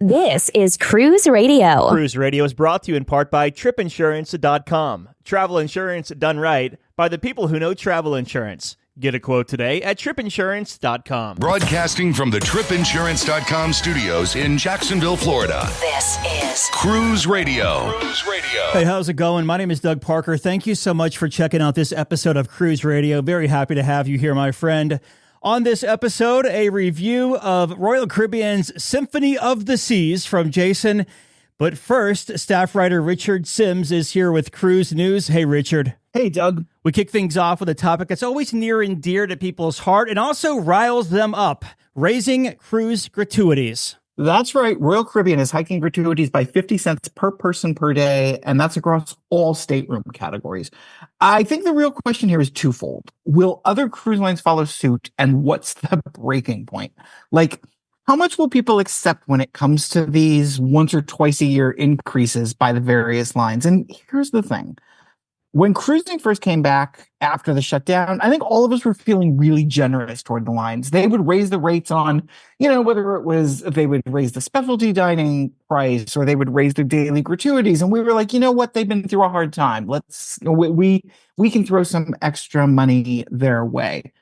This is Cruise Radio. Cruise Radio is brought to you in part by tripinsurance.com. Travel insurance done right by the people who know travel insurance. Get a quote today at tripinsurance.com. Broadcasting from the tripinsurance.com studios in Jacksonville, Florida. This is Cruise Radio. Cruise Radio. Hey, how's it going? My name is Doug Parker. Thank you so much for checking out this episode of Cruise Radio. Very happy to have you here, my friend. On this episode, a review of Royal Caribbean's Symphony of the Seas from Jason. But first, staff writer Richard Sims is here with Cruise News. Hey, Richard. Hey, Doug. We kick things off with a topic that's always near and dear to people's heart and also riles them up, raising cruise gratuities. That's right. Royal Caribbean is hiking gratuities by 50 cents per person per day, and that's across all stateroom categories. I think the real question here is twofold. Will other cruise lines follow suit, and what's the breaking point? Like, how much will people accept when it comes to these once or twice a year increases by the various lines? And here's the thing. When cruising first came back after the shutdown, I think all of us were feeling really generous toward the lines. They would raise the rates on, whether it was they would raise the specialty dining price or they would raise their daily gratuities. And we were like, you know what? They've been through a hard time. We can throw some extra money their way.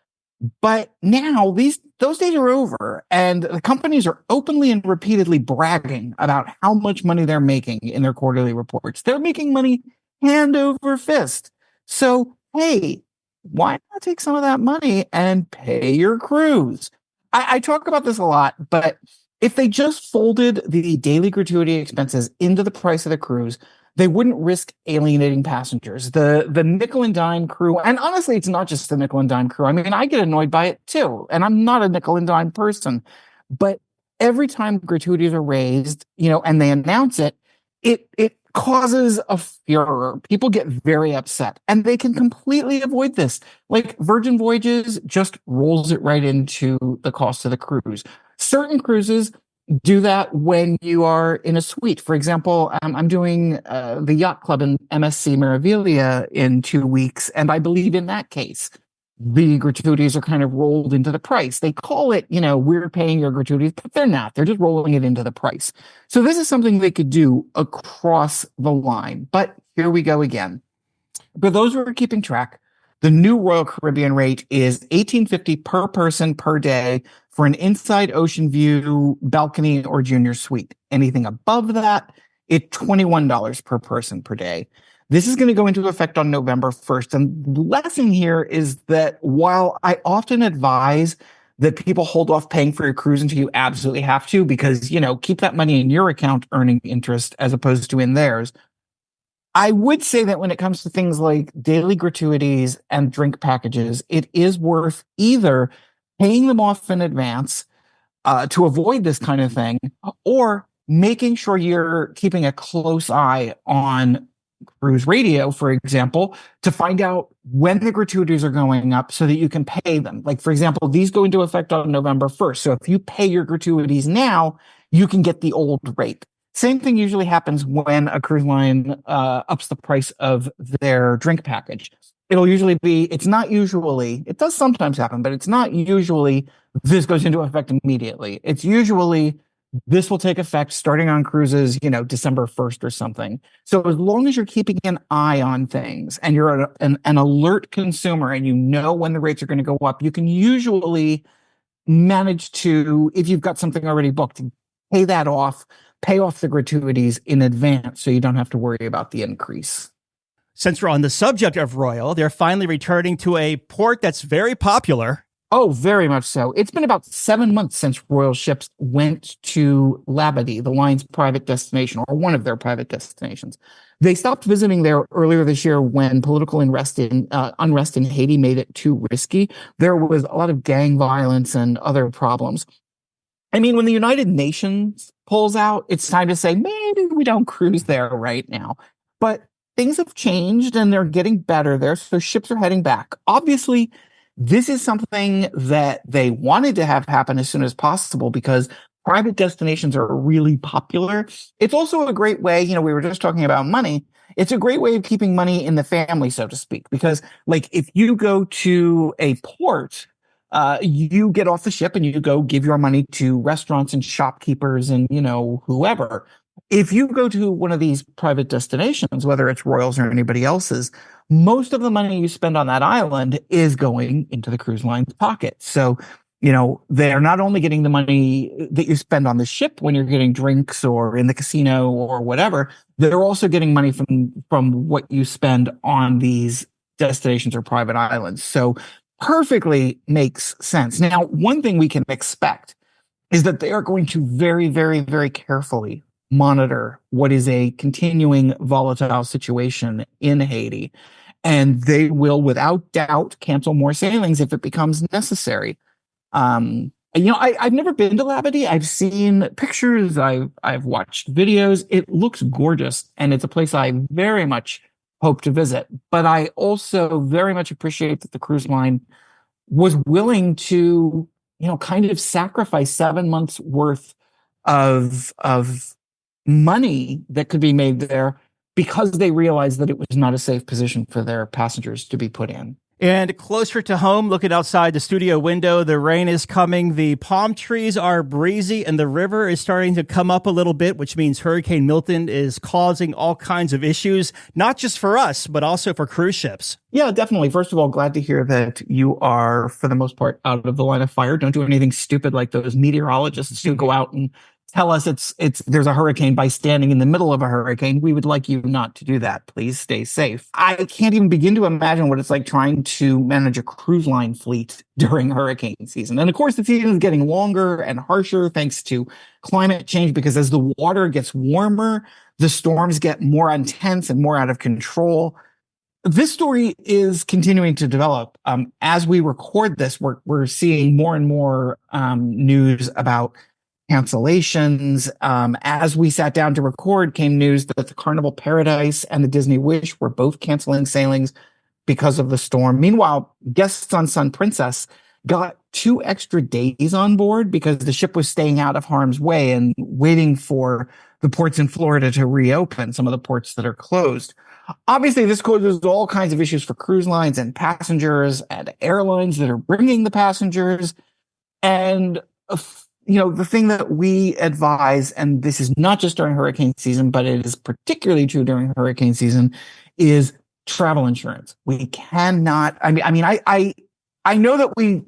But now those days are over, and the companies are openly and repeatedly bragging about how much money they're making in their quarterly reports. They're making money hand over fist. So, hey, why not take some of that money and pay your cruise? I talk about this a lot, but if they just folded the daily gratuity expenses into the price of the cruise, they wouldn't risk alienating passengers. The nickel and dime crew, and honestly, it's not just the nickel and dime crew. I mean, I get annoyed by it too, and I'm not a nickel and dime person. But every time gratuities are raised, and they announce it, it causes a furor. People get very upset, and they can completely avoid this. Like Virgin Voyages just rolls it right into the cost of the cruise. Certain cruises do that when you are in a suite. For example, I'm doing the yacht club in MSC Meraviglia in 2 weeks, and I believe in that case, the gratuities are kind of rolled into the price. They call it, we're paying your gratuities, but they're not. They're just rolling it into the price. So this is something they could do across the line. But here we go again. For those who are keeping track, the new Royal Caribbean rate is $18.50 per person per day for an inside ocean view balcony or junior suite. Anything above that, it's $21 per person per day. This is going to go into effect on November 1st. And the lesson here is that while I often advise that people hold off paying for your cruise until you absolutely have to, because, keep that money in your account earning interest as opposed to in theirs, I would say that when it comes to things like daily gratuities and drink packages, it is worth either paying them off in advance to avoid this kind of thing, or making sure you're keeping a close eye on Cruise Radio, for example, to find out when the gratuities are going up so that you can pay them. Like, for example, these go into effect on November 1st. So if you pay your gratuities now, you can get the old rate. Same thing usually happens when a cruise line ups the price of their drink package. It'll usually be, it does sometimes happen, but it's not usually this goes into effect immediately. It's usually this will take effect starting on cruises, December 1st or something. So as long as you're keeping an eye on things and you're an alert consumer and you know when the rates are going to go up, you can usually manage to, if you've got something already booked, pay off the gratuities in advance so you don't have to worry about the increase. Since we're on the subject of Royal, they're finally returning to a port that's very popular. Oh, very much so. It's been about 7 months since Royal ships went to Labade, the line's private destination, or one of their private destinations. They stopped visiting there earlier this year when political unrest in Haiti made it too risky. There was a lot of gang violence and other problems. I mean, when the United Nations pulls out, it's time to say, maybe we don't cruise there right now. But things have changed and they're getting better there, so ships are heading back. Obviously, this is something that they wanted to have happen as soon as possible because private destinations are really popular. It's also a great way, we were just talking about money. It's a great way of keeping money in the family, so to speak, because like if you go to a port you get off the ship and you go give your money to restaurants and shopkeepers and, whoever. If you go to one of these private destinations, whether it's Royals or anybody else's, most of the money you spend on that island is going into the cruise line's pocket. So, they're not only getting the money that you spend on the ship when you're getting drinks or in the casino or whatever, they're also getting money from what you spend on these destinations or private islands. So perfectly makes sense. Now, one thing we can expect is that they are going to very, very, very carefully monitor what is a continuing volatile situation in Haiti. And they will, without doubt, cancel more sailings if it becomes necessary. I've never been to Labade. I've seen pictures. I've watched videos. It looks gorgeous, and it's a place I very much hope to visit. But I also very much appreciate that the cruise line was willing to, kind of sacrifice 7 months worth of money that could be made there because they realized that it was not a safe position for their passengers to be put in. And closer to home, looking outside the studio window, the rain is coming, the palm trees are breezy, and the river is starting to come up a little bit, which means Hurricane Milton is causing all kinds of issues, not just for us, but also for cruise ships. Yeah, definitely. First of all, glad to hear that you are, for the most part, out of the line of fire. Don't do anything stupid like those meteorologists who go out and tell us there's a hurricane by standing in the middle of a hurricane. We would like you not to do that. Please stay safe. I can't even begin to imagine what it's like trying to manage a cruise line fleet during hurricane season. And of course, the season is getting longer and harsher thanks to climate change, because as the water gets warmer, the storms get more intense and more out of control. This story is continuing to develop. As we record this, we're seeing more and more news about cancellations. As we sat down to record, came news that the Carnival Paradise and the Disney Wish were both canceling sailings because of the storm. Meanwhile, guests on Sun Princess got 2 extra days on board because the ship was staying out of harm's way and waiting for the ports in Florida to reopen, some of the ports that are closed. Obviously, this causes all kinds of issues for cruise lines and passengers and airlines that are bringing the passengers. And the thing that we advise, and this is not just during hurricane season, but it is particularly true during hurricane season, is travel insurance. We cannot, I know that we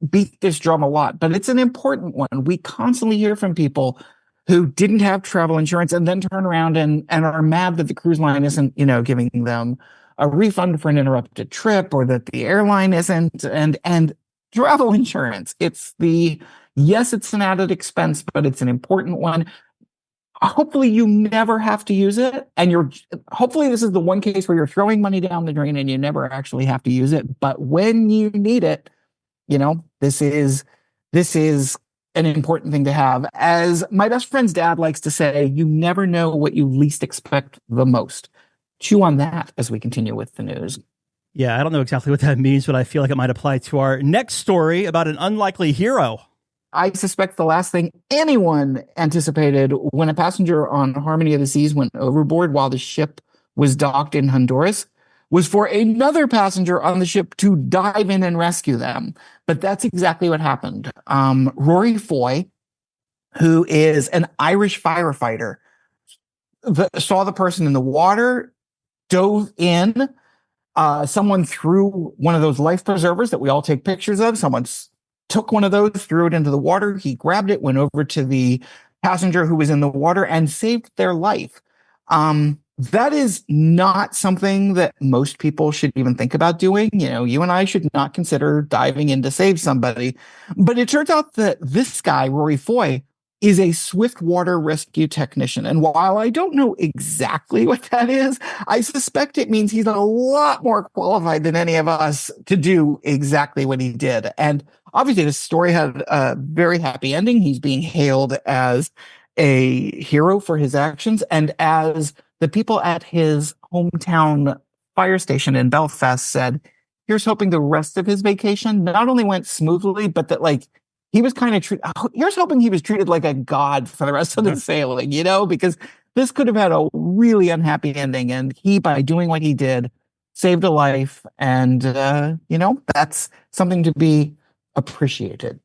beat this drum a lot, but it's an important one. We constantly hear from people who didn't have travel insurance and then turn around and are mad that the cruise line isn't, giving them a refund for an interrupted trip, or that the airline isn't. And travel insurance, yes, it's an added expense, but it's an important one. Hopefully you never have to use it. And hopefully this is the one case where you're throwing money down the drain and you never actually have to use it. But when you need it, this is an important thing to have. As my best friend's dad likes to say, you never know what you least expect the most. Chew on that as we continue with the news. Yeah, I don't know exactly what that means, but I feel like it might apply to our next story about an unlikely hero. I suspect the last thing anyone anticipated when a passenger on Harmony of the Seas went overboard while the ship was docked in Honduras was for another passenger on the ship to dive in and rescue them. But that's exactly what happened. Rory Foy, who is an Irish firefighter, saw the person in the water, dove in. Someone threw one of those life preservers that we all take pictures of. Someone took one of those, threw it into the water. He grabbed it, went over to the passenger who was in the water, and saved their life. That is not something that most people should even think about doing. You and I should not consider diving in to save somebody. But it turns out that this guy, Rory Foy, is a swift water rescue technician. And while I don't know exactly what that is, I suspect it means he's a lot more qualified than any of us to do exactly what he did. And obviously, this story had a very happy ending. He's being hailed as a hero for his actions. And as the people at his hometown fire station in Belfast said, here's hoping the rest of his vacation not only went smoothly, but that he was kind of here's hoping he was treated like a god for the rest of the sailing, because this could have had a really unhappy ending. And he, by doing what he did, saved a life. And, that's something to be appreciated.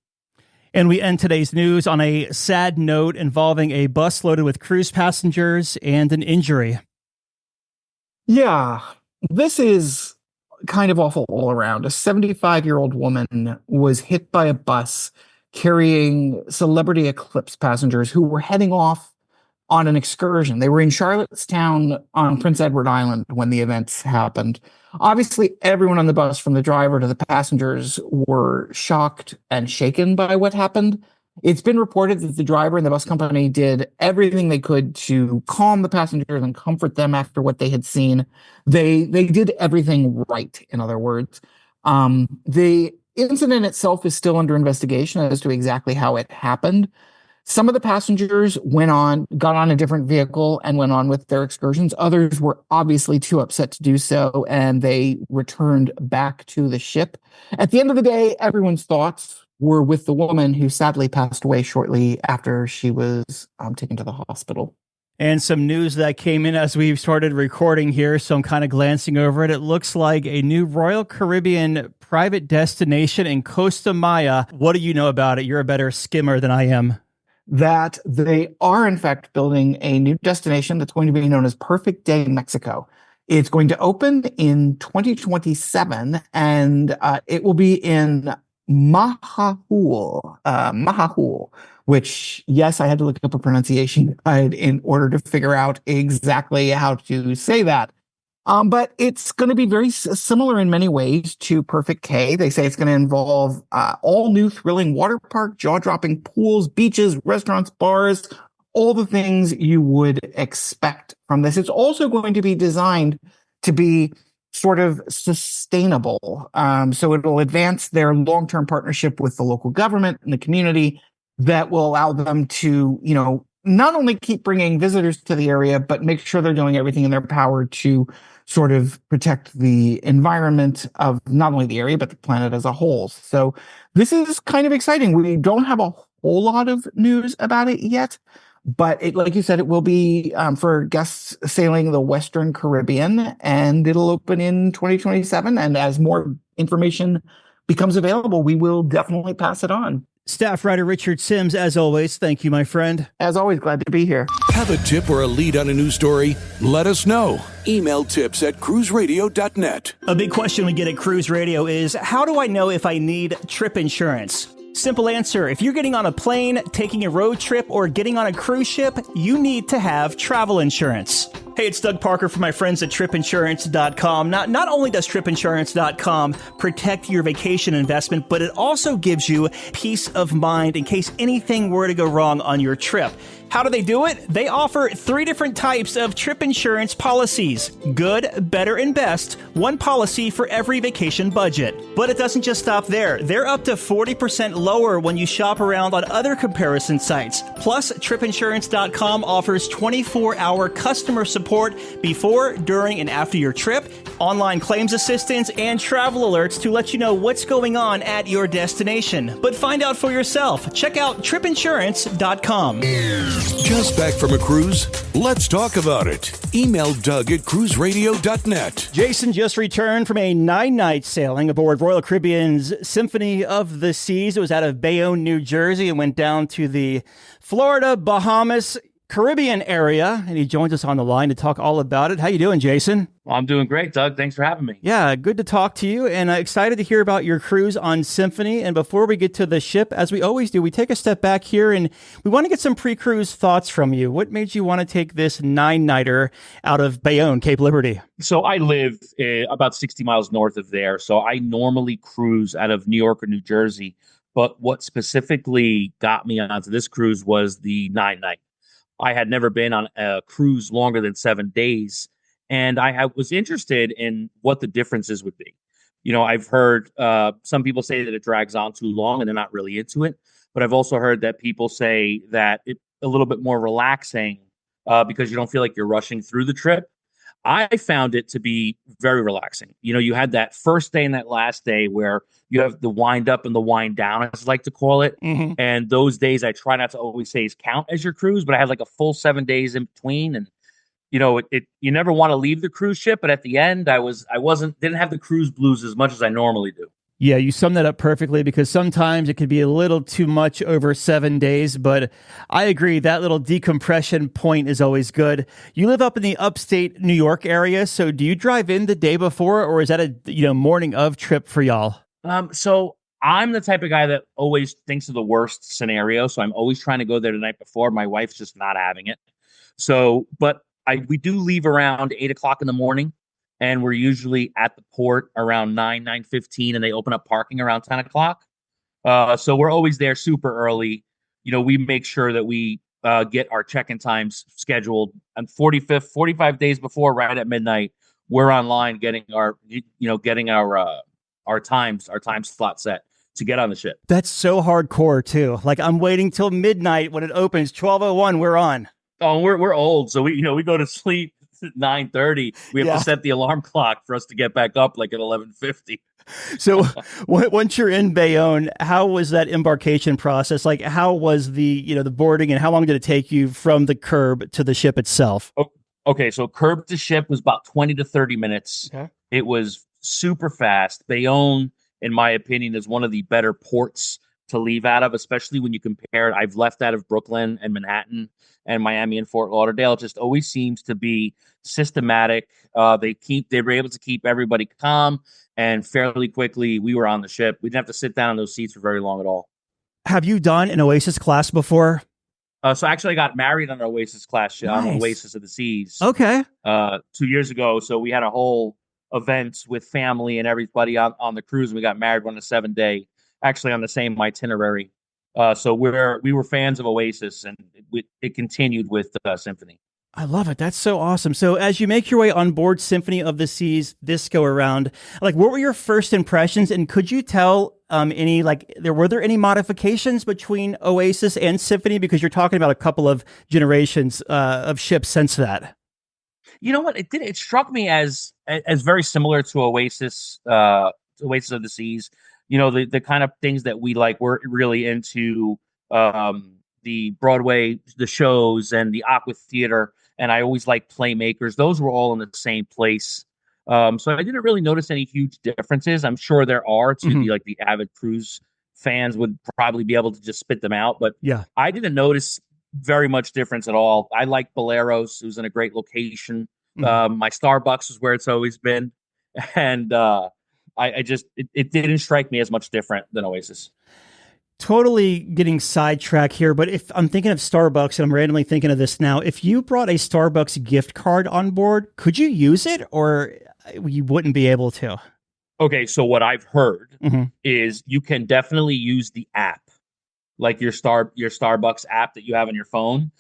And we end today's news on a sad note involving a bus loaded with cruise passengers and an injury. Yeah, this is kind of awful all around. A 75-year-old woman was hit by a bus carrying celebrity Eclipse passengers who were heading off on an excursion. They were in Charlottetown on Prince Edward Island when the events happened. Obviously, everyone on the bus, from the driver to the passengers, were shocked and shaken by what happened. It's been reported that the driver and the bus company did everything they could to calm the passengers and comfort them after what they had seen. They did everything right, in other words. The incident itself is still under investigation as to exactly how it happened. Some of the passengers got on a different vehicle and went on with their excursions. Others were obviously too upset to do so, and they returned back to the ship. At the end of the day, everyone's thoughts were with the woman who sadly passed away shortly after she was taken to the hospital. And some news that came in as we started recording here, so I'm kind of glancing over it. It looks like a new Royal Caribbean private destination in Costa Maya. What do you know about it? You're a better skimmer than I am. That they are, in fact, building a new destination that's going to be known as Perfect Day Mexico. It's going to open in 2027, and it will be in Mahahul, which, yes, I had to look up a pronunciation guide in order to figure out exactly how to say that. But it's going to be very similar in many ways to Perfect K. They say it's going to involve all new thrilling water park, jaw-dropping pools, beaches, restaurants, bars, all the things you would expect from this. It's also going to be designed to be sort of sustainable. So it'll advance their long-term partnership with the local government and the community that will allow them to, not only keep bringing visitors to the area, but make sure they're doing everything in their power to sort of protect the environment of not only the area, but the planet as a whole. So this is kind of exciting. We don't have a whole lot of news about it yet, but like you said, it will be for guests sailing the Western Caribbean, and it'll open in 2027. And as more information becomes available, we will definitely pass it on. Staff writer Richard Sims, as always, thank you, my friend. As always, glad to be here. Have a tip or a lead on a news story? Let us know. Email tips@cruiseradio.net. A big question we get at Cruise Radio is, how do I know if I need trip insurance? Simple answer. If you're getting on a plane, taking a road trip, or getting on a cruise ship, you need to have travel insurance. Hey, it's Doug Parker from my friends at tripinsurance.com. Not only does tripinsurance.com protect your vacation investment, but it also gives you peace of mind in case anything were to go wrong on your trip. How do they do it? They offer 3 different types of trip insurance policies. Good, better, and best. One policy for every vacation budget. But it doesn't just stop there. They're up to 40% lower when you shop around on other comparison sites. Plus, tripinsurance.com offers 24-hour customer support before, during, and after your trip, online claims assistance, and travel alerts to let you know what's going on at your destination. But find out for yourself. Check out tripinsurance.com. Just back from a cruise? Let's talk about it. Email Doug@cruiseradio.net. Jason just returned from a 9-night sailing aboard Royal Caribbean's Symphony of the Seas. It was out of Bayonne, New Jersey, and went down to the Florida, Bahamas, Caribbean area, and he joins us on the line to talk all about it. How you doing, Jason? Well, I'm doing great, Doug. Thanks for having me. Yeah, good to talk to you, and excited to hear about your cruise on Symphony. And before we get to the ship, as we always do, we take a step back here, and we want to get some pre-cruise thoughts from you. What made you want to take this 9-nighter out of Bayonne, Cape Liberty? So I live about 60 miles north of there, so I normally cruise out of New York or New Jersey. But what specifically got me onto this cruise was the 9-night. I had never been on a cruise longer than 7 days, and I was interested in what the differences would be. I've heard some people say that it drags on too long and they're not really into it, but I've also heard that people say that it's a little bit more relaxing because you don't feel like you're rushing through the trip. I found it to be very relaxing. You had that first day and that last day where you have the wind up and the wind down, as I like to call it. Mm-hmm. And those days I try not to always say count as your cruise, but I had like a full 7 days in between. And, you never want to leave the cruise ship. But at the end, didn't have the cruise blues as much as I normally do. Yeah, you summed that up perfectly because sometimes it could be a little too much over 7 days, but I agree that little decompression point is always good. You live up in the upstate New York area, so do you drive in the day before or is that a morning of trip for y'all? So I'm the type of guy that always thinks of the worst scenario. So I'm always trying to go there the night before. My wife's just not having it. So, but we do leave around 8 o'clock in the morning, and we're usually at the port around 9:15, and they open up parking around 10 o'clock. So we're always there super early. We make sure that we get our check-in times scheduled, and 45 days before, right at midnight, we're online getting our time slot set to get on the ship. That's so hardcore too. Like I'm waiting till midnight when it opens, 12:01, we're on. Oh, we're old, so we go to sleep at 9:30. We have to set the alarm clock for us to get back up like at 11:50. So once you're in Bayonne, how was that embarkation process? Like how was the boarding and how long did it take you from the curb to the ship itself? Okay, so curb to ship was about 20 to 30 minutes. Okay. It was super fast. Bayonne, in my opinion, is one of the better ports to leave out of, especially when you compare it. I've left out of Brooklyn and Manhattan and Miami and Fort Lauderdale. It just always seems to be systematic. They were able to keep everybody calm, and fairly quickly we were on the ship. We didn't have to sit down in those seats for very long at all. Have you done an Oasis class before? So actually I got married on an Oasis class on Oasis of the Seas. Okay. 2 years ago. So we had a whole event with family and everybody on the cruise. We got married on a 7-day, actually on the same itinerary. So we were fans of Oasis, and it continued with Symphony. I love it. That's so awesome. So as you make your way on board Symphony of the Seas this go around, like what were your first impressions? And could you tell were there any modifications between Oasis and Symphony? Because you're talking about a couple of generations of ships since that. You know what? It struck me as very similar to Oasis of the Seas. The kind of things that we like. We're really into the Broadway, the shows, and the Aqua Theater. And I always liked Playmakers. Those were all in the same place. So I didn't really notice any huge differences. I'm sure there are to the avid cruise fans would probably be able to just spit them out. But yeah, I didn't notice very much difference at all. I like Boleros. It was in a great location. My Starbucks is where it's always been. And it didn't strike me as much different than Oasis. Totally getting sidetracked here, but if I'm thinking of Starbucks, and I'm randomly thinking of this now, if you brought a Starbucks gift card on board, could you use it or you wouldn't be able to? Okay, so what I've heard is you can definitely use the app, like your Starbucks app that you have on your phone.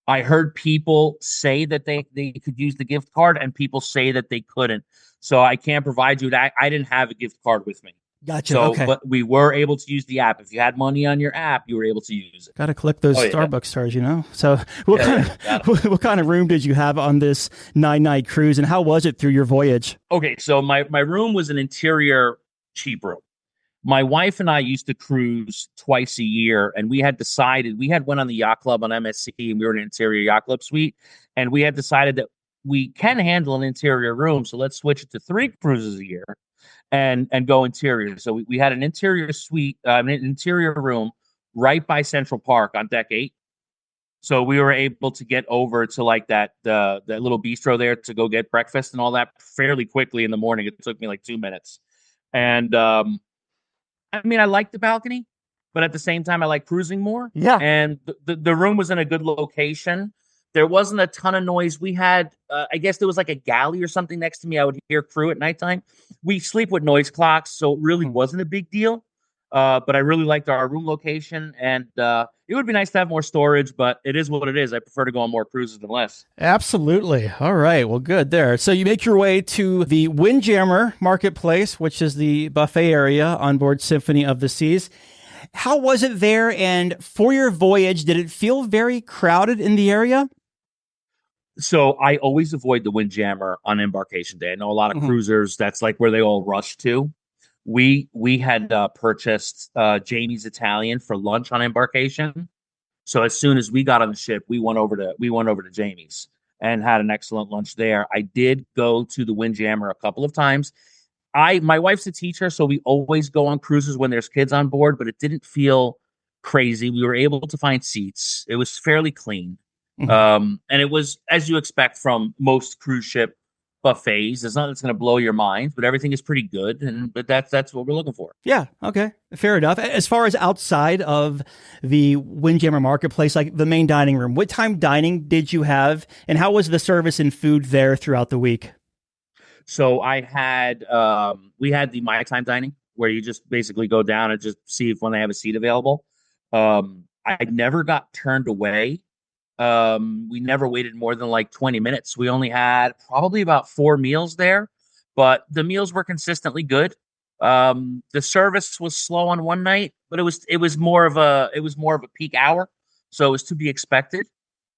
I heard people say that they could use the gift card, and people say that they couldn't. So I can't provide you that. I didn't have a gift card with me. Gotcha. So, okay. But we were able to use the app. If you had money on your app, you were able to use it. Got to collect those Starbucks stars, So what kind of room did you have on this 9-night cruise, and how was it through your voyage? Okay, so my room was an interior cheap room. My wife and I used to cruise twice a year, and we had decided, we had went on the yacht club on MSC, and we were in an interior yacht club suite, and we had decided that we can handle an interior room, so let's switch it to 3 cruises a year. And go interior. So we had an interior suite, an interior room right by Central Park on deck 8. So we were able to get over to like that little bistro there to go get breakfast and all that fairly quickly in the morning. It took me like 2 minutes. And I liked the balcony, but at the same time, I like cruising more. Yeah. And the room was in a good location. There wasn't a ton of noise. We had, I guess there was like a galley or something next to me. I would hear crew at nighttime. We sleep with noise clocks, so it really wasn't a big deal. But I really liked our room location, and it would be nice to have more storage, but it is what it is. I prefer to go on more cruises than less. Absolutely. All right. Well, good there. So you make your way to the Windjammer Marketplace, which is the buffet area on board Symphony of the Seas. How was it there? And for your voyage, did it feel very crowded in the area? So I always avoid the Windjammer on embarkation day. I know a lot of cruisers, that's like where they all rush to. We had purchased Jamie's Italian for lunch on embarkation. So as soon as we got on the ship, we went over to Jamie's and had an excellent lunch there. I did go to the Windjammer a couple of times. My wife's a teacher, so we always go on cruises when there's kids on board, but it didn't feel crazy. We were able to find seats. It was fairly clean. And it was, as you expect from most cruise ship buffets. It's not that's going to blow your mind, but everything is pretty good, but that's what we're looking for. Yeah, okay, fair enough. As far as outside of the Windjammer Marketplace, like the main dining room, what time dining did you have, and how was the service and food there throughout the week? So we had the My Time dining, where you just basically go down and just see if when they have a seat available. I never got turned away. We never waited more than like 20 minutes. We only had probably about 4 meals there, but the meals were consistently good. The service was slow on one night, but it was more of a peak hour, so it was to be expected.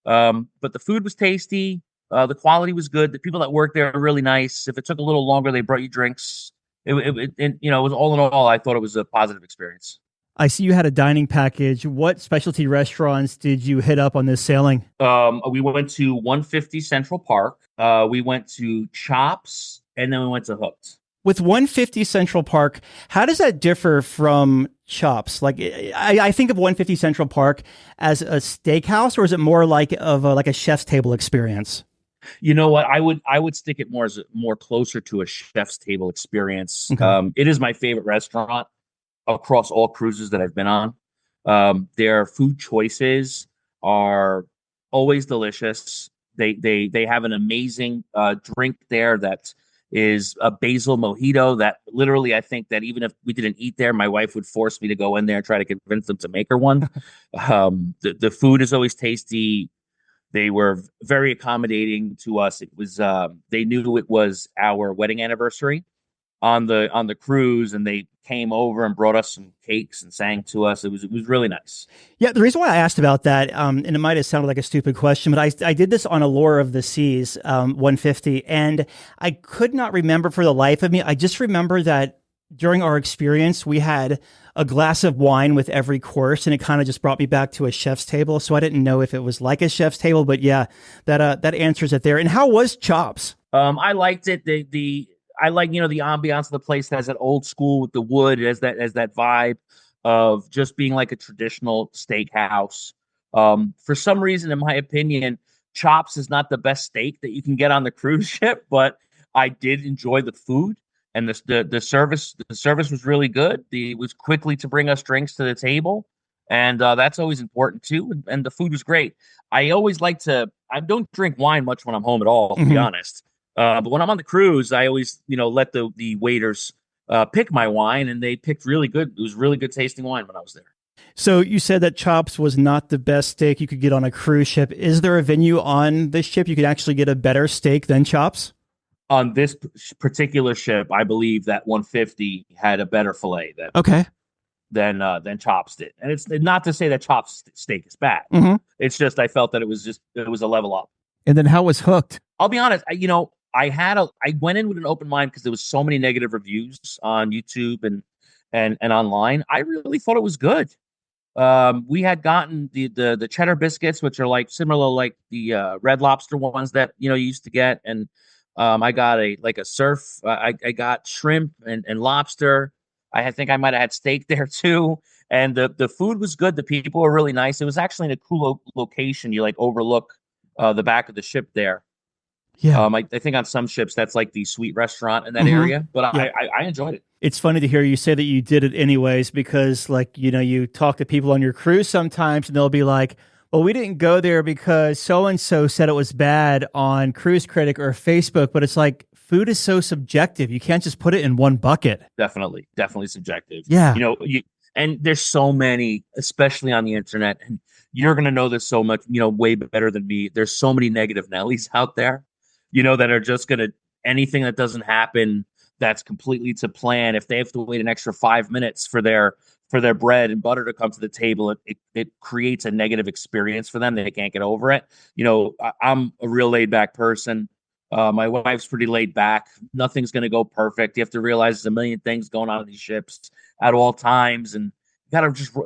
But the food was tasty. The quality was good. The people that worked there were really nice. If it took a little longer, they brought you drinks. It was all in all, I thought it was a positive experience. I see you had a dining package. What specialty restaurants did you hit up on this sailing? We went to 150 Central Park. We went to Chops, and then we went to Hooked. With 150 Central Park, how does that differ from Chops? Like, I think of 150 Central Park as a steakhouse, or is it more like a chef's table experience? You know what? I would stick it more closer to a chef's table experience. Okay. It is my favorite restaurant across all cruises that I've been on. Their food choices are always delicious. They have an amazing drink there that is a basil mojito that literally, I think that even if we didn't eat there, my wife would force me to go in there and try to convince them to make her one. The food is always tasty. They were very accommodating to us. It was they knew it was our wedding anniversary on the cruise, and they came over and brought us some cakes and sang to us. It was really nice. Yeah, the reason why I asked about that, and it might have sounded like a stupid question, but I did this on Allure of the Seas 150, and I could not remember for the life of me. I just remember that during our experience, we had a glass of wine with every course, and it kind of just brought me back to a chef's table. So I didn't know if it was like a chef's table, but yeah, that answers it there. And how was Chops? I liked it. I like, the ambiance of the place has that old school with the wood as that vibe of just being like a traditional steakhouse. For some reason, in my opinion, Chops is not the best steak that you can get on the cruise ship, but I did enjoy the food, and the service. The service was really good. It was quickly to bring us drinks to the table, and that's always important too. And the food was great. I don't drink wine much when I'm home at all, to be honest. But when I'm on the cruise, I always, let the waiters pick my wine, and they picked really good. It was really good tasting wine when I was there. So you said that Chops was not the best steak you could get on a cruise ship. Is there a venue on this ship you could actually get a better steak than Chops? On this particular ship, I believe that 150 had a better fillet than Chops did. And it's not to say that Chops steak is bad. Mm-hmm. It's just I felt that it was a level up. And then how was Hooked? I'll be honest, I went in with an open mind because there was so many negative reviews on YouTube and online. I really thought it was good. We had gotten the cheddar biscuits, which are like similar like the Red Lobster ones that you used to get, and I got a surf. I got shrimp and lobster. I think I might have had steak there too, and the food was good. The people were really nice. It was actually in a cool location. You overlook the back of the ship there. Yeah. I think on some ships that's like the suite restaurant in that area, but yeah. I enjoyed it. It's funny to hear you say that you did it anyways, because you talk to people on your cruise sometimes and they'll be like, well, we didn't go there because so-and-so said it was bad on Cruise Critic or Facebook, but it's like food is so subjective. You can't just put it in one bucket. Definitely subjective. Yeah. And there's so many, especially on the internet, and you're going to know this so much, way better than me. There's so many negative Nellies out there. That are just going to, anything that doesn't happen, that's completely to plan. If they have to wait an extra 5 minutes for their bread and butter to come to the table, it creates a negative experience for them. They can't get over it. I'm a real laid back person. My wife's pretty laid back. Nothing's going to go perfect. You have to realize there's a million things going on these ships at all times, and you got to just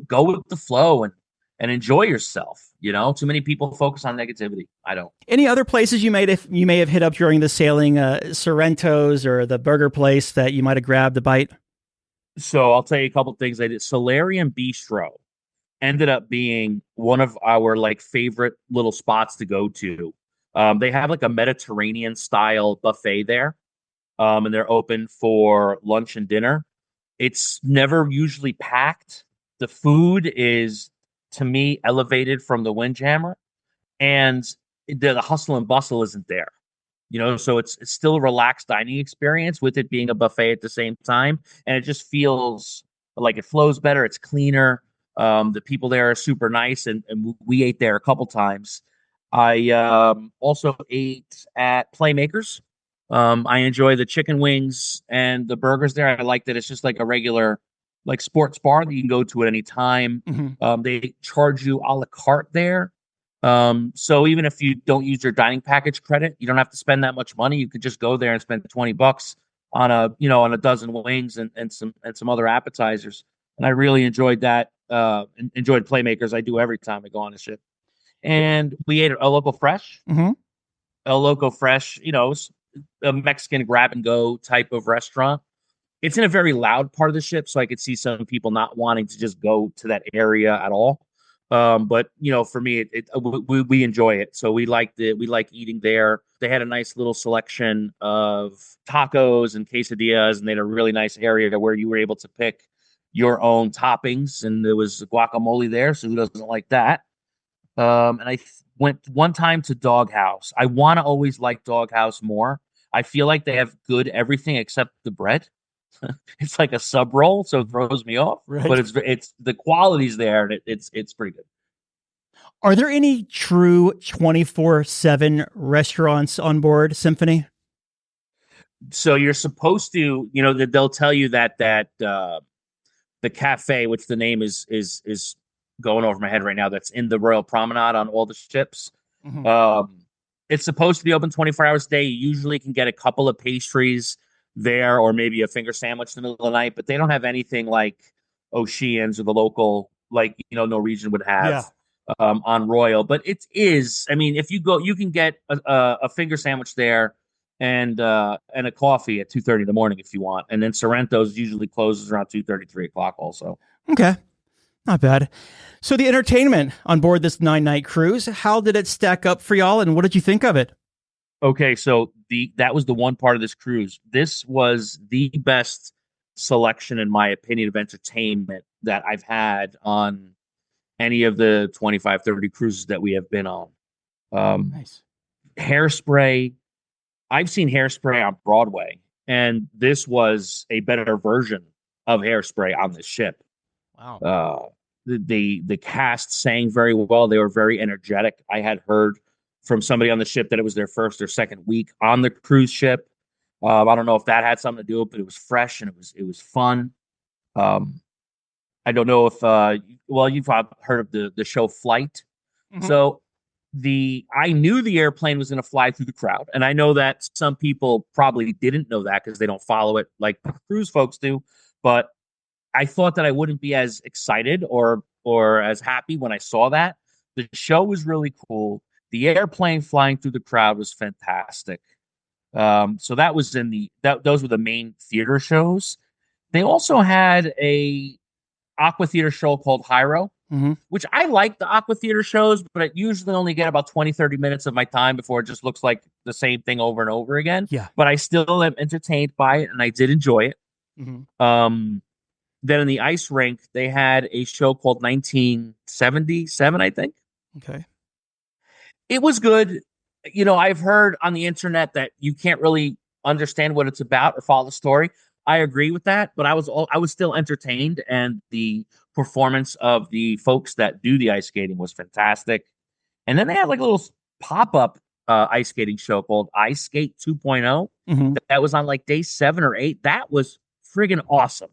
go with the flow. And and enjoy yourself. Too many people focus on negativity. I don't. Any other places you may have hit up during the sailing, Sorrento's or the burger place that you might have grabbed a bite? So I'll tell you a couple things I did. Solarium Bistro ended up being one of our favorite little spots to go to. They have a Mediterranean style buffet there, and they're open for lunch and dinner. It's never usually packed. The food is, to me, elevated from the Windjammer, and the hustle and bustle isn't there. So it's still a relaxed dining experience with it being a buffet at the same time, and it just feels like it flows better. It's cleaner. The people there are super nice, and we ate there a couple times. I also ate at Playmakers. I enjoy the chicken wings and the burgers there. I like that it's just like a regular sports bar that you can go to at any time. Mm-hmm. They charge you a la carte there. So even if you don't use your dining package credit, you don't have to spend that much money. You could just go there and spend $20 on a dozen wings and some other appetizers. And I really enjoyed that. Enjoyed Playmakers. I do every time I go on a ship. And we ate at El Loco Fresh. Mm-hmm. El Loco Fresh, a Mexican grab and go type of restaurant. It's in a very loud part of the ship, so I could see some people not wanting to just go to that area at all. But for me, we enjoy it, so we like eating there. They had a nice little selection of tacos and quesadillas, and they had a really nice area where you were able to pick your own toppings, and there was guacamole there, so who doesn't like that? And I went one time to Doghouse. I want to always like Doghouse more. I feel like they have good everything except the bread. It's like a sub roll, so it throws me off. Right. But it's the quality's there, and it's pretty good. Are there any true 24/7 restaurants on board Symphony? So you're supposed to, that they'll tell you that the cafe, which the name is going over my head right now, that's in the Royal Promenade on all the ships. Mm-hmm. It's supposed to be open 24 hours a day. You usually can get a couple of pastries there, or maybe a finger sandwich in the middle of the night, but they don't have anything like Oceans or the local, Norwegian would have on Royal. But it is, if you go, you can get a finger sandwich there and a coffee at 2:30 in the morning if you want. And then Sorrento's usually closes around 2:30, 3 o'clock also. Okay. Not bad. So the entertainment on board this 9-night cruise, how did it stack up for y'all, and what did you think of it? Okay, so that was the one part of this cruise. This was the best selection, in my opinion, of entertainment that I've had on any of the 25, 30 cruises that we have been on. Nice. Hairspray. I've seen Hairspray on Broadway, and this was a better version of Hairspray on this ship. Wow. The cast sang very well. They were very energetic. I had heard from somebody on the ship that it was their first or second week on the cruise ship. I don't know if that had something to do with it, but it was fresh and it was fun. I don't know if you've heard of the show Flight. Mm-hmm. So I knew the airplane was going to fly through the crowd, and I know that some people probably didn't know that because they don't follow it like cruise folks do. But I thought that I wouldn't be as excited or as happy when I saw that. The show was really cool. The airplane flying through the crowd was fantastic. So that was those were the main theater shows. They also had a aqua theater show called Hyro, mm-hmm. which I like the aqua theater shows, but I usually only get about 20, 30 minutes of my time before it just looks like the same thing over and over again. Yeah. But I still am entertained by it, and I did enjoy it. Mm-hmm. Then in the ice rink, they had a show called 1977, I think. Okay. It was good. I've heard on the internet that you can't really understand what it's about or follow the story. I agree with that, but I was still entertained, and the performance of the folks that do the ice skating was fantastic. And then they had like a little pop-up ice skating show called Ice Skate 2.0. Mm-hmm. That was on like day 7 or 8. That was friggin' awesome.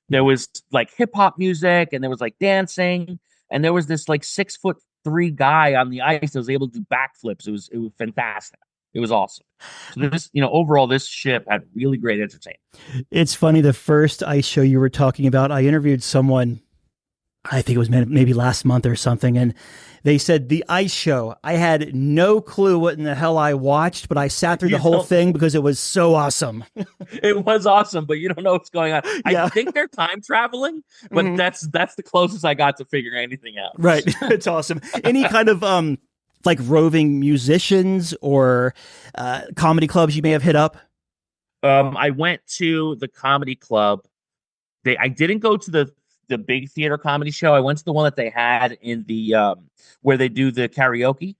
There was like hip hop music, and there was like dancing, and there was this like 6'3" guy on the ice that was able to do backflips. It was fantastic. It was awesome. So this, overall, this ship had really great entertainment. It's funny. The first ice show you were talking about, I interviewed someone I think it was maybe last month or something. And they said the ice show. I had no clue what in the hell I watched, but I sat through the whole thing because it was so awesome. It was awesome, but you don't know what's going on. Yeah. I think they're time traveling, but that's the closest I got to figuring anything out. Right. It's awesome. Any kind of like roving musicians or comedy clubs you may have hit up? I went to the comedy club. I didn't go to the big theater comedy show. I went to the one that they had in the where they do the karaoke,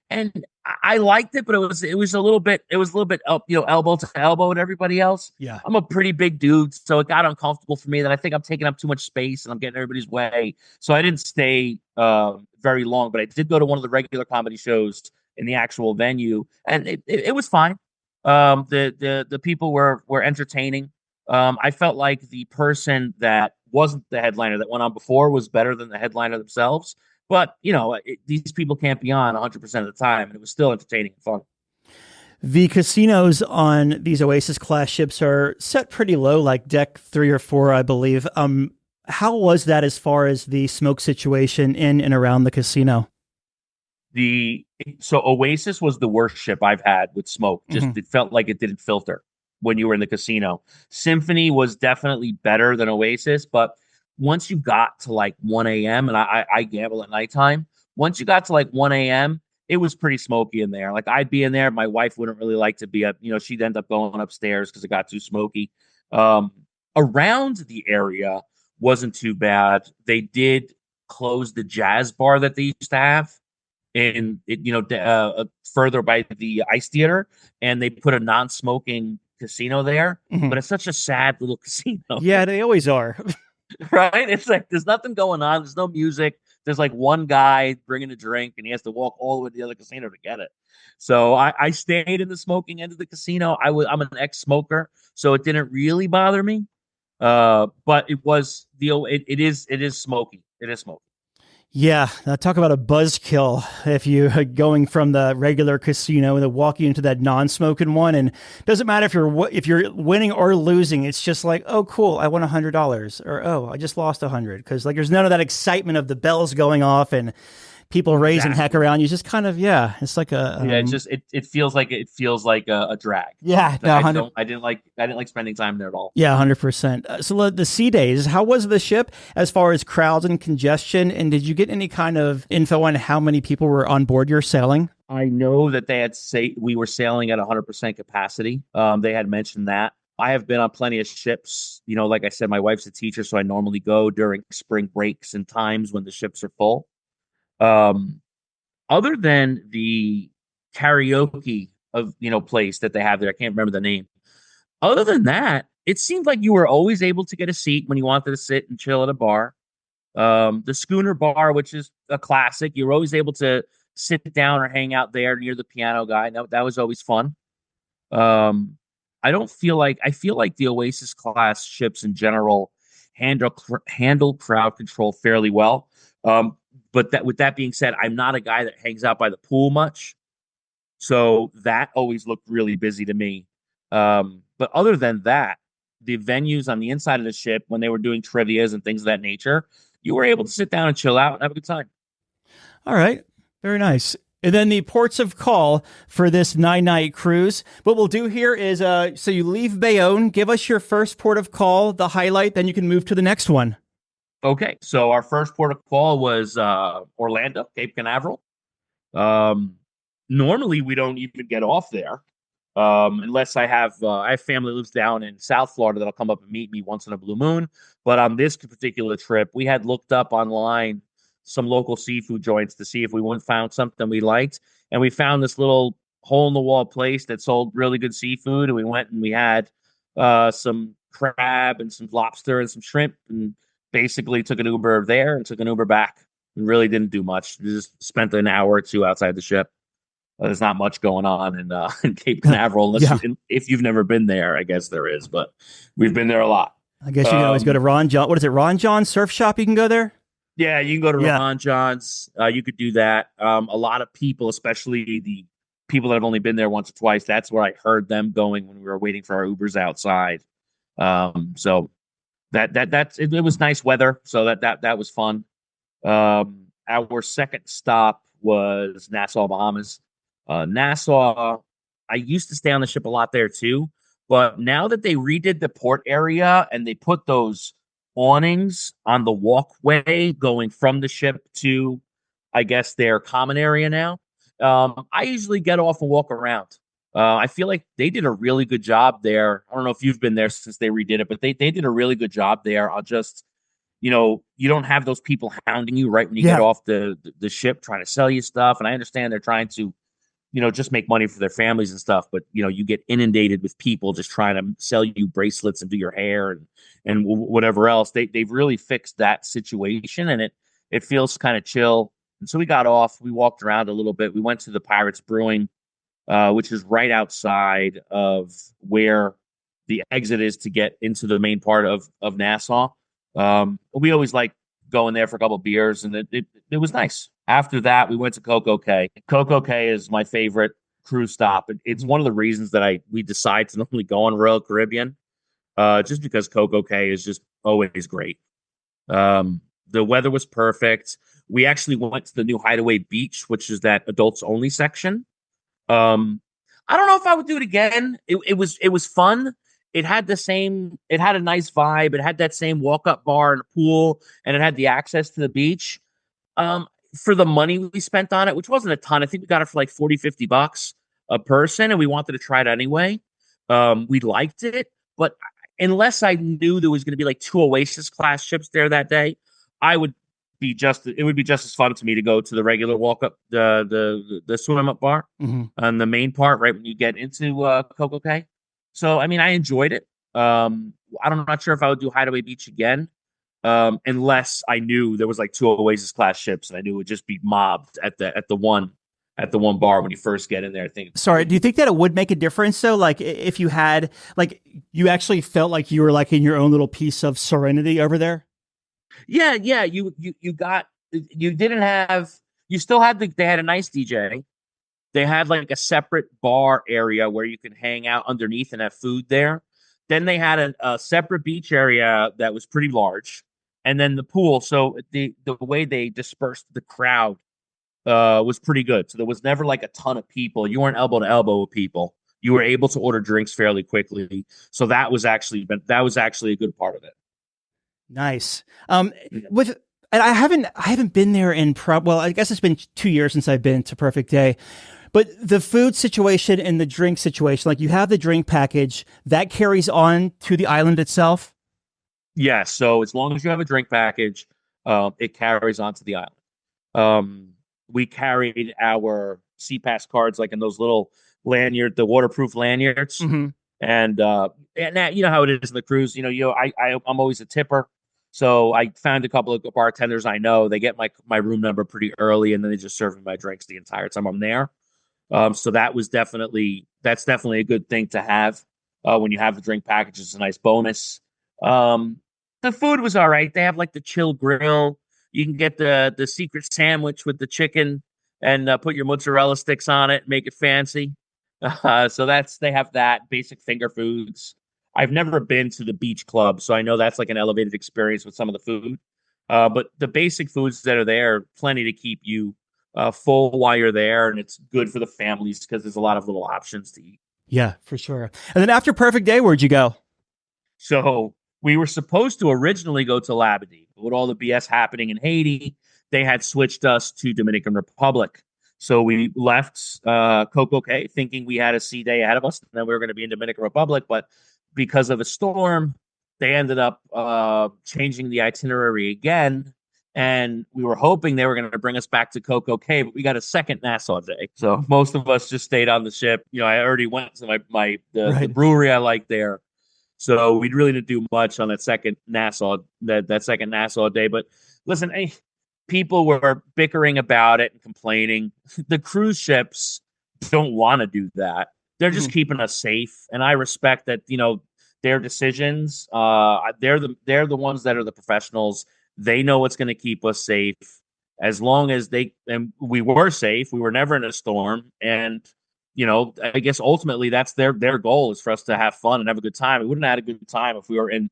and I liked it, but it was a little bit elbow to elbow with everybody else. Yeah, I'm a pretty big dude, so it got uncomfortable for me. That I think I'm taking up too much space and I'm getting everybody's way. So I didn't stay very long, but I did go to one of the regular comedy shows in the actual venue, and it was fine. The people were entertaining. I felt like the person that wasn't the headliner that went on before was better than the headliner themselves. But, these people can't be on 100% of the time, and it was still entertaining and fun. The casinos on these Oasis class ships are set pretty low, like deck 3 or 4, I believe. How was that as far as the smoke situation in and around the casino? So Oasis was the worst ship I've had with smoke. Just It felt like it didn't filter when you were in the casino. Symphony was definitely better than Oasis, but once you got to like 1 a.m., and I gamble at nighttime, once you got to like 1 a.m., it was pretty smoky in there. Like I'd be in there. My wife wouldn't really like to be up. She'd end up going upstairs because it got too smoky. Around the area wasn't too bad. They did close the jazz bar that they used to have further by the ice theater, and they put a non-smoking casino there, but it's such a sad little casino. Yeah, they always are. Right? It's like there's nothing going on. There's no music. There's like one guy bringing a drink, and he has to walk all the way to the other casino to get it. So I stayed in the smoking end of the casino. I'm an ex-smoker, so it didn't really bother me. But it was it is smoky. It is smoky. Yeah, talk about a buzzkill if you're going from the regular casino and then walking into that non-smoking one, and it doesn't matter if you're winning or losing. It's just like, oh, cool, I won $100, or oh, I just lost 100, because like there's none of that excitement of the bells going off and people raising heck around you. Just kind of it's like a it feels like a drag. Yeah, no, I didn't like spending time there at all. Yeah, 100%. So the sea days, how was the ship as far as crowds and congestion? And did you get any kind of info on how many people were on board your sailing? I know that they had we were sailing at 100% capacity. They had mentioned that. I have been on plenty of ships. Like I said, my wife's a teacher, so I normally go during spring breaks and times when the ships are full. Other than the karaoke place that they have there, I can't remember the name. Other than that, it seemed like you were always able to get a seat when you wanted to sit and chill at a bar. The schooner bar, which is a classic, you were always able to sit down or hang out there near the piano guy. That was always fun. I feel like the Oasis class ships in general handle crowd control fairly well. But with that being said, I'm not a guy that hangs out by the pool much. So that always looked really busy to me. But other than that, the venues on the inside of the ship, when they were doing trivias and things of that nature, you were able to sit down and chill out and have a good time. All right. Very nice. And then the ports of call for this 9-night cruise. What we'll do here is, so you leave Bayonne, give us your first port of call, the highlight, then you can move to the next one. Okay, so our first port of call was Orlando, Cape Canaveral. Normally, we don't even get off there unless I have family lives down in South Florida that'll come up and meet me once in a blue moon. But on this particular trip, we had looked up online some local seafood joints to see if we wouldn't found something we liked, and we found this little hole-in-the-wall place that sold really good seafood, and we went and we had some crab and some lobster and some shrimp, and basically took an Uber there and took an Uber back and really didn't do much. We just spent an hour or two outside the ship. There's not much going on in Cape Canaveral, unless if you've never been there. I guess there is, but we've been there a lot. I guess you can always go to Ron John. What is it, Ron John Surf Shop? You can go there? Yeah, you can go to Ron John's. You could do that. A lot of people, especially the people that have only been there once or twice, that's where I heard them going when we were waiting for our Ubers outside. So it was nice weather, so that was fun. Our second stop was Nassau Bahamas. Nassau, I used to stay on the ship a lot there too, but now that they redid the port area and they put those awnings on the walkway going from the ship to, I guess, their common area now, I usually get off and walk around. I feel like they did a really good job there. I don't know if you've been there since they redid it, but they did a really good job there. I'll just, you don't have those people hounding you right when you get off the ship trying to sell you stuff. And I understand they're trying to, just make money for their families and stuff. But, you get inundated with people just trying to sell you bracelets and do your hair and whatever else. They've really fixed that situation, and it feels kind of chill. And so we got off, we walked around a little bit. We went to the Pirates Brewing, which is right outside of where the exit is to get into the main part of Nassau. We always like going there for a couple of beers, and it was nice. After that, we went to Coco Cay. Coco Cay is my favorite cruise stop. It's one of the reasons that we decide to normally go on Royal Caribbean, just because Coco Cay is just always great. The weather was perfect. We actually went to the new Hideaway Beach, which is that adults only section. I don't know if I would do it again. It was fun. It had a nice vibe. It had that same walk-up bar and a pool, and it had the access to the beach. For the money we spent on it, which wasn't a ton, I think we got it for like $40-50 a person, and we wanted to try it anyway. We liked it, but unless I knew there was going to be like 2 Oasis class ships there that day, it would be just as fun to me to go to the regular walk up, the swim up bar on the main part right when you get into Coco Cay. So I mean, I enjoyed it. I'm not sure if I would do Hideaway Beach again, unless I knew there was like 2 Oasis class ships and I knew it would just be mobbed at the one bar when you first get in there. I think. Sorry, do you think that it would make a difference though? Like if you had, like, you actually felt like you were like in your own little piece of serenity over there? Yeah. You still had they had a nice DJ. They had like a separate bar area where you could hang out underneath and have food there. Then they had a separate beach area that was pretty large, and then the pool. So the way they dispersed the crowd was pretty good. So there was never like a ton of people. You weren't elbow to elbow with people. You were able to order drinks fairly quickly. So that was actually a good part of it. Nice. And I haven't been there I guess it's been 2 years since I've been to Perfect Day. But the food situation and the drink situation, like you have the drink package that carries on to the island itself. Yeah. So as long as you have a drink package, it carries on to the island. We carried our CPAS cards like in those little the waterproof lanyards. Mm-hmm. And that, you know how it is in the cruise. I'm always a tipper. So I found a couple of bartenders I know. They get my room number pretty early, and then they just serve me my drinks the entire time I'm there. So that's definitely a good thing to have when you have the drink package. It's a nice bonus. The food was all right. They have like the chill grill. You can get the secret sandwich with the chicken and put your mozzarella sticks on it, make it fancy. So they have that, basic finger foods. I've never been to the beach club, so I know that's like an elevated experience with some of the food. But the basic foods that are there, plenty to keep you full while you're there, and it's good for the families because there's a lot of little options to eat. Yeah, for sure. And then after Perfect Day, where'd you go? So we were supposed to originally go to Labade, but with all the BS happening in Haiti, they had switched us to Dominican Republic. So we left Coco Cay thinking we had a sea day ahead of us, and then we were going to be in Dominican Republic, but because of a storm, they ended up changing the itinerary again. And we were hoping they were going to bring us back to Coco Cay, but we got a second Nassau day. So most of us just stayed on the ship. I already went to the brewery I like there. So we really didn't do much on that second Nassau day. But listen, people were bickering about it and complaining. The cruise ships don't want to do that. They're just keeping us safe, and I respect that. Their decisions. They're the ones that are the professionals. They know what's going to keep us safe. As long as and we were safe, we were never in a storm, and I guess ultimately that's their goal is for us to have fun and have a good time. We wouldn't have had a good time if we were in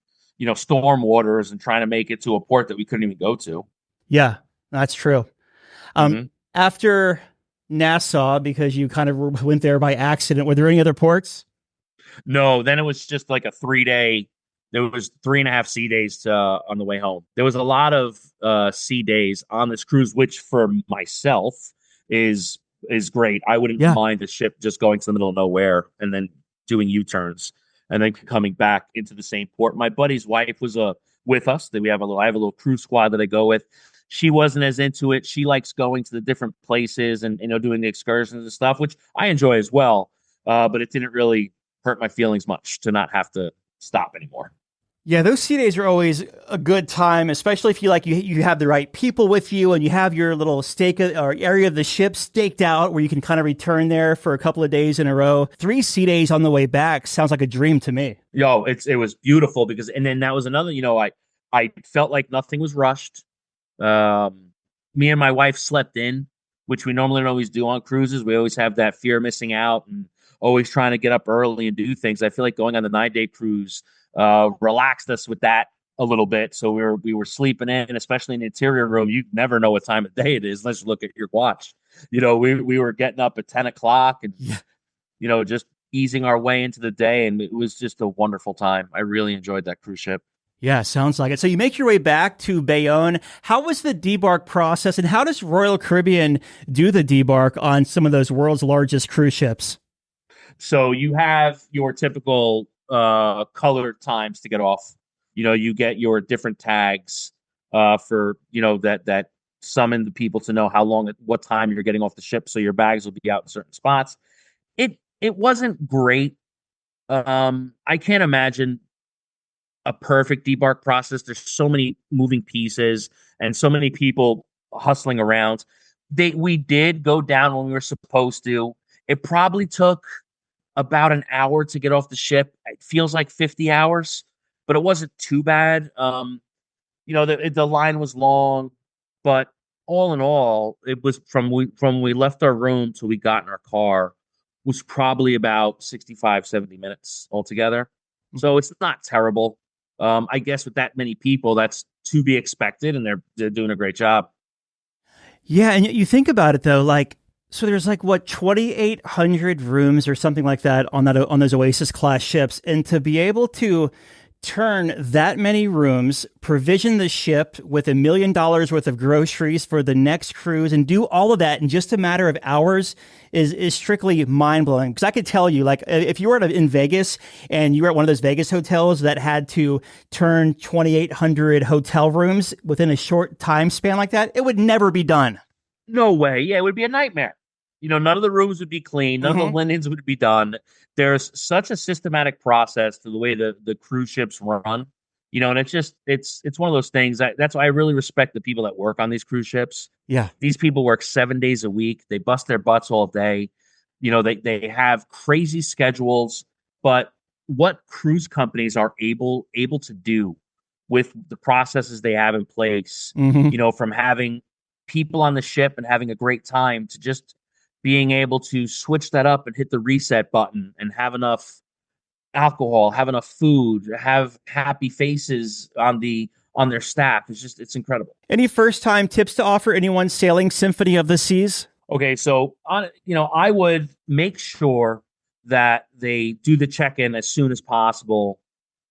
storm waters and trying to make it to a port that we couldn't even go to. Yeah, that's true. Mm-hmm. After Nassau, because you kind of went there by accident, were there any other ports? No, then it was just like a 3-day. There was 3.5 sea days on the way home. There was a lot of sea days on this cruise, which for myself is great. I wouldn't mind the ship just going to the middle of nowhere and then doing U-turns and then coming back into the same port. My buddy's wife was with us. I have a little cruise squad that I go with. She wasn't as into it. She likes going to the different places and doing the excursions and stuff, which I enjoy as well. But it didn't really hurt my feelings much to not have to stop anymore. Yeah, those sea days are always a good time, especially if you have the right people with you and you have your little stake or area of the ship staked out where you can kind of return there for a couple of days in a row. 3 sea days on the way back sounds like a dream to me. Yo, it was beautiful and then that was another, I felt like nothing was rushed. Me and my wife slept in, which we normally don't always do on cruises. We always have that fear of missing out and always trying to get up early and do things. I feel like going on the 9-day cruise relaxed us with that a little bit. So we were sleeping in, especially in the interior room. You never know what time of day it is unless you look at your watch. We were getting up at 10 o'clock and, just easing our way into the day. And it was just a wonderful time. I really enjoyed that cruise ship. Yeah, sounds like it. So you make your way back to Bayonne. How was the debark process and how does Royal Caribbean do the debark on some of those world's largest cruise ships? So you have your typical colored times to get off. You get your different tags for that summon the people to know what time you're getting off the ship, so your bags will be out in certain spots. It wasn't great. I can't imagine a perfect debark process. There's so many moving pieces and so many people hustling around. We did go down when we were supposed to. It probably took about an hour to get off the ship. It feels like 50 hours, but it wasn't too bad. The line was long, but all in all, it was from we left our room till we got in our car was probably about 65, 70 minutes altogether. So it's not terrible. I guess with that many people, that's to be expected, and they're doing a great job. Yeah, and you think about it though, so there's 2,800 rooms or something like that on those Oasis class ships, and to be able to turn that many rooms, provision the ship with $1 million worth of groceries for the next cruise, and do all of that in just a matter of hours is strictly mind-blowing. Because I could tell you, if you were in Vegas and you were at one of those Vegas hotels that had to turn 2,800 hotel rooms within a short time span like that, it would never be done. No way. Yeah, it would be a nightmare. None of the rooms would be clean. None of the linens would be done. There's such a systematic process to the way the cruise ships run, and it's one of those things that's why I really respect the people that work on these cruise ships. Yeah. These people work 7 days a week. They bust their butts all day. They have crazy schedules, but what cruise companies are able to do with the processes they have in place, from having people on the ship and having a great time to just being able to switch that up and hit the reset button and have enough alcohol, have enough food, have happy faces on their staff. It's incredible. Any first time tips to offer anyone sailing Symphony of the Seas? Okay. So I would make sure that they do the check-in as soon as possible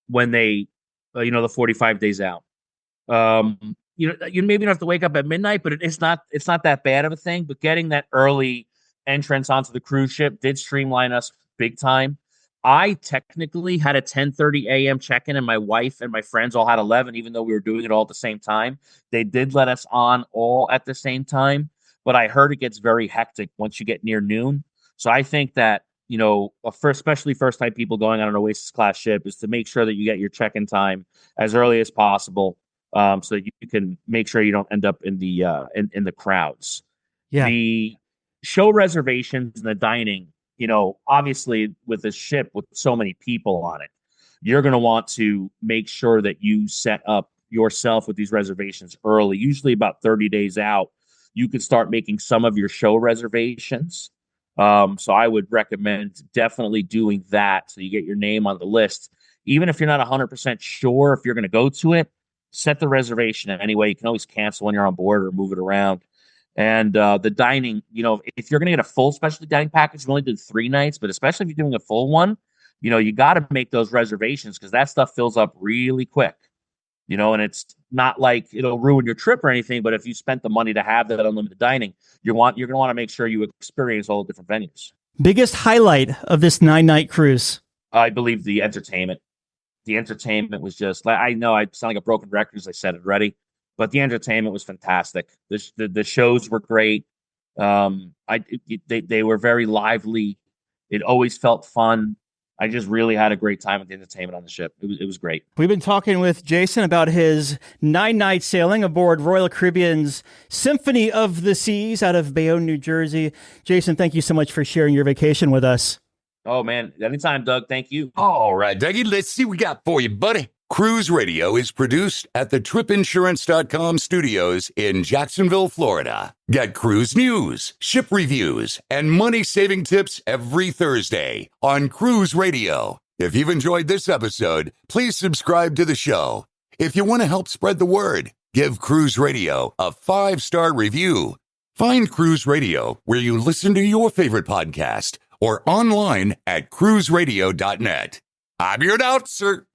when they, the 45 days out. You maybe don't have to wake up at midnight, but it's not that bad of a thing. But getting that early entrance onto the cruise ship did streamline us big time. I technically had a 10:30 a.m. check-in, and my wife and my friends all had 11, even though we were doing it all at the same time. They did let us on all at the same time, but I heard it gets very hectic once you get near noon. So I think that, especially first-time people going on an Oasis class ship, is to make sure that you get your check-in time as early as possible, so that you can make sure you don't end up in the in the crowds. Yeah. The show reservations and the dining, obviously with a ship with so many people on it, you're going to want to make sure that you set up yourself with these reservations early, usually about 30 days out. You can start making some of your show reservations. So I would recommend definitely doing that so you get your name on the list. even if you're not 100% sure if you're going to go to it, set the reservation anyway. You can always cancel when you're on board or move it around. And the dining, if you're going to get a full specialty dining package, we only did 3 nights, but especially if you're doing a full one, you got to make those reservations because that stuff fills up really quick. And it's not like it'll ruin your trip or anything, but if you spent the money to have that unlimited dining, you're going to want to make sure you experience all the different venues. Biggest highlight of this 9-night cruise? I believe the entertainment. The entertainment was just like, I know I sound like a broken record as I said it already, but the entertainment was fantastic. The shows were great. They were very lively. It always felt fun. I just really had a great time with the entertainment on the ship. It was great. We've been talking with Jason about his 9-night sailing aboard Royal Caribbean's Symphony of the Seas out of Bayonne, New Jersey. Jason, thank you so much for sharing your vacation with us. Oh, man. Anytime, Doug. Thank you. All right, Dougie, let's see what we got for you, buddy. Cruise Radio is produced at the tripinsurance.com studios in Jacksonville, Florida. Get cruise news, ship reviews, and money-saving tips every Thursday on Cruise Radio. If you've enjoyed this episode, please subscribe to the show. If you want to help spread the word, give Cruise Radio a 5-star review. Find Cruise Radio where you listen to your favorite podcast or online at cruiseradio.net. I'm your announcer,